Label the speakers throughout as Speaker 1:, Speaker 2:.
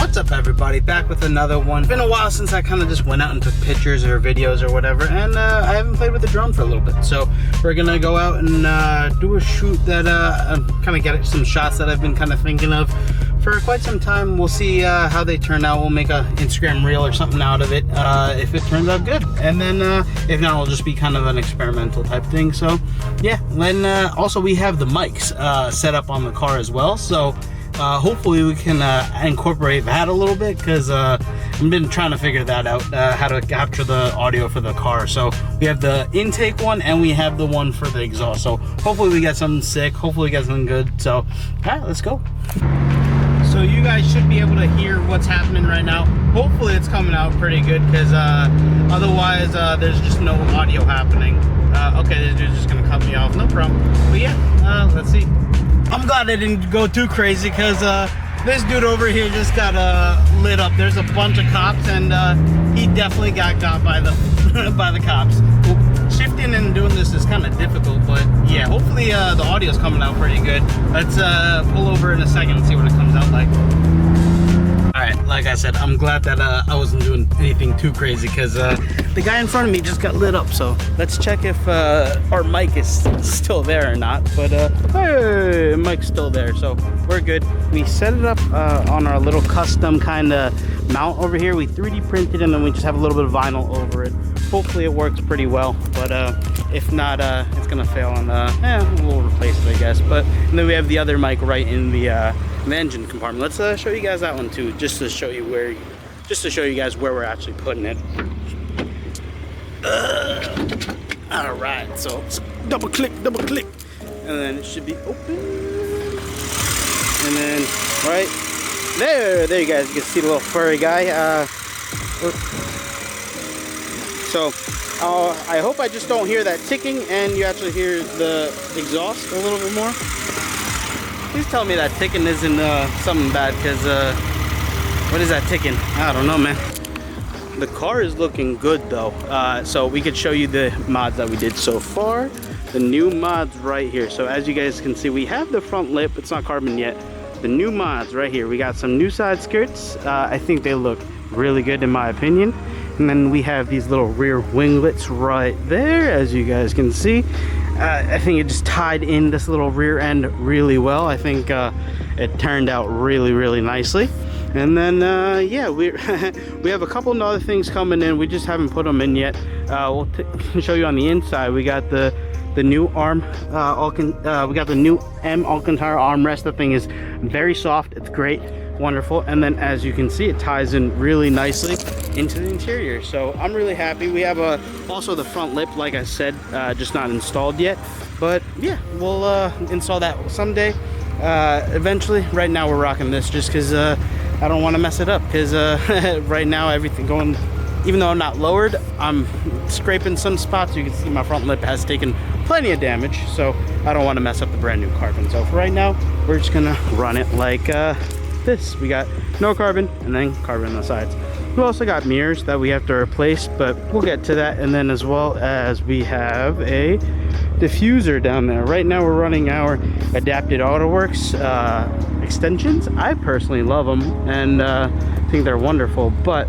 Speaker 1: What's up, everybody? Back with another one. It's been a while since I kind of just went out and took pictures or videos or whatever, and I haven't played with the drone for a little bit. So we're gonna go out and do a shoot that kind of get some shots that I've been kind of thinking of for quite some time. We'll see how they turn out. We'll make a Instagram reel or something out of it if it turns out good, and then if not, it'll just be kind of an experimental type thing. So yeah, then also we have the mics set up on the car as well, so hopefully we can incorporate that a little bit, because I've been trying to figure that out, how to capture the audio for the car. So we have the intake one and we have the one for the exhaust, so hopefully we get something sick, hopefully we get something good. So all right, let's go. So you guys should be able to hear what's happening right now. Hopefully it's coming out pretty good, because otherwise there's just no audio happening. Okay, this dude's just gonna cut me off, no problem. But yeah, let's see. I'm glad I didn't go too crazy, because this dude over here just got lit up. There's a bunch of cops, and he definitely got by the by the cops. Shifting and doing this is kind of difficult, but yeah, hopefully the audio's coming out pretty good. Let's pull over in a second and see what it comes out like. Alright, like I said, I'm glad that I wasn't doing anything too crazy, because the guy in front of me just got lit up. So let's check if our mic is still there or not. But hey, mic's still there, so we're good. We set it up on our little custom kind of mount over here. We 3D printed, and then we just have a little bit of vinyl over it. Hopefully it works pretty well, but if not, it's gonna fail, and we'll replace it, I guess. But and then we have the other mic right in the engine compartment. Let's show you guys that one too, just to show you guys where we're actually putting it. All right, so let's double click, and then it should be open. And then right there you guys, you can see the little furry guy. So I hope I just don't hear that ticking, and you actually hear the exhaust a little bit more. Please tell me that ticking isn't something bad, because what is that ticking? I don't know, man. The car is looking good though, so we could show you the mods that we did so far. The new mods right here. So as you guys can see, we have the front lip, it's not carbon yet. The new mods right here. We got some new side skirts. I think they look really good in my opinion. And then we have these little rear winglets right there, as you guys can see. I think it just tied in this little rear end really well. I think it turned out really nicely. And then yeah, we have a couple of other things coming in. We just haven't put them in yet. We'll show you on the inside. We got the new arm we got the new M Alcantara armrest. The thing is very soft, it's great, wonderful. And then as you can see, it ties in really nicely into the interior, so I'm really happy. We have also the front lip, like I said, just not installed yet, but yeah, we'll install that someday, eventually. Right now we're rocking this just because I don't want to mess it up, because right now everything going, even though I'm not lowered, I'm scraping some spots. You can see my front lip has taken plenty of damage, so I don't want to mess up the brand new carbon. So for right now, we're just gonna run it like this. We got no carbon and then carbon on the sides. We also got mirrors that we have to replace, but we'll get to that. And then as well as we have a diffuser down there. Right now we're running our Adapted AutoWorks extensions. I personally love them, and think they're wonderful, but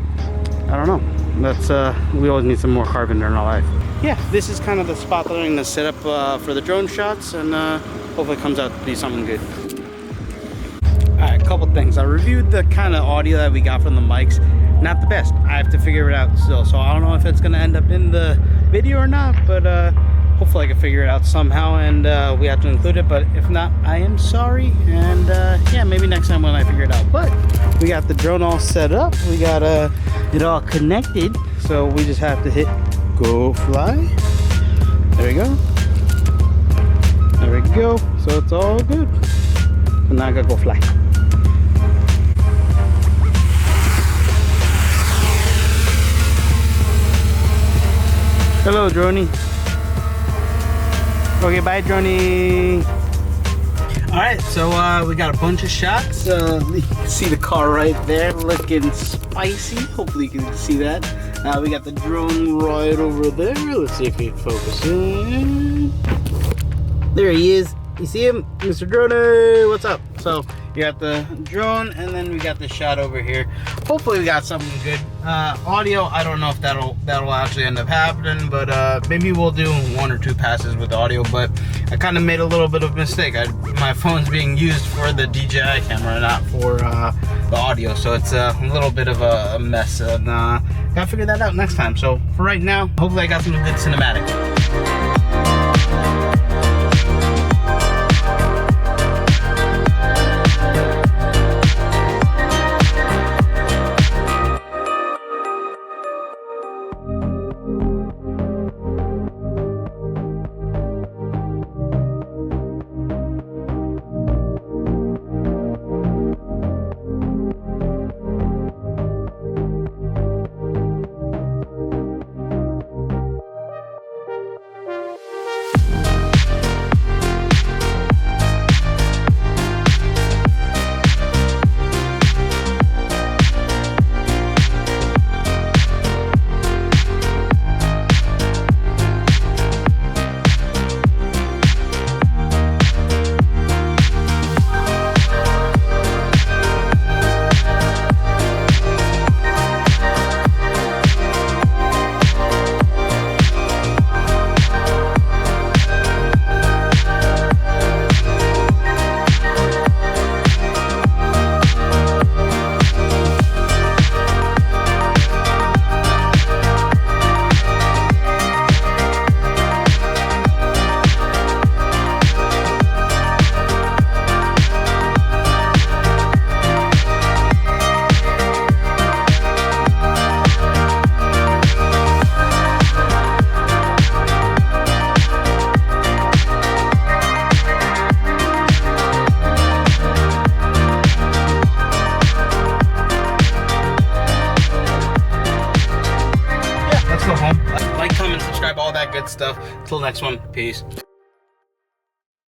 Speaker 1: I don't know. That's we always need some more carbon in our life. Yeah, this is kind of the spot that I'm going to set up for the drone shots, and hopefully it comes out to be something good. Alright, a couple things. I reviewed the kind of audio that we got from the mics. Not the best. I have to figure it out still, so I don't know if it's going to end up in the video or not, but hopefully I can figure it out somehow, and we have to include it. But if not, I am sorry, and yeah, maybe next time when I figure it out. But we got the drone all set up, we got it all connected, so we just have to hit go fly. There we go. There we go. So it's all good. And now I gotta go fly. Hello, Droney. Okay, bye, Droney. Alright, so we got a bunch of shots. You can see the car right there looking spicy. Hopefully you can see that. We got the drone right over there. Let's see if we can focus in. There he is. You see him? Mr. Drone, what's up? So you got the drone, and then we got the shot over here. Hopefully we got something good. Audio, I don't know if that'll actually end up happening, but maybe we'll do 1 or 2 passes with audio. But I kind of made a little bit of a mistake. My phone's being used for the DJI camera, not for the audio, so it's a little bit of a mess, and gotta figure that out next time. So for right now, hopefully I got some good cinematic. Like, comment, subscribe, all that good stuff. Till next one, peace.